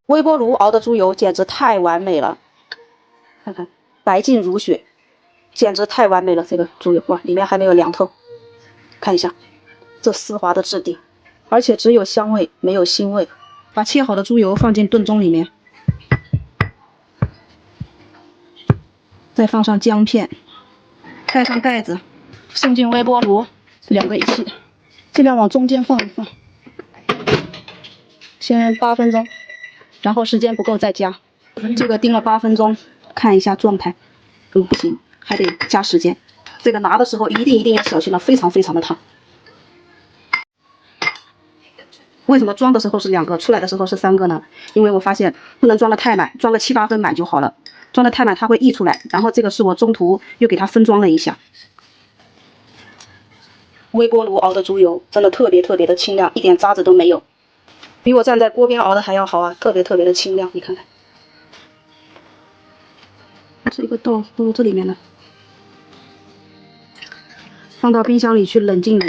微波炉熬的猪油简直太完美了，看看白净如雪，简直太完美了。这个猪油哇，里面还没有凉透，看一下这丝滑的质地，而且只有香味没有腥味。把切好的猪油放进炖盅里面，再放上姜片，盖上盖子，送进微波炉，两个一起，尽量往中间放一放，先8分钟，然后时间不够再加。这个叮了8分钟，看一下状态，不行，还得加时间。这个拿的时候一定要小心了，非常的烫。为什么装的时候是2个，出来的时候是3个呢？因为我发现不能装的太满，装个7、8分满就好了。装的太满它会溢出来，然后这个是我中途又给它分装了一下。微波炉熬的猪油真的特别的清亮，一点渣子都没有，比我站在锅边熬的还要好啊，特别的清亮。你看看，这个豆腐这里面呢，放到冰箱里去冷静。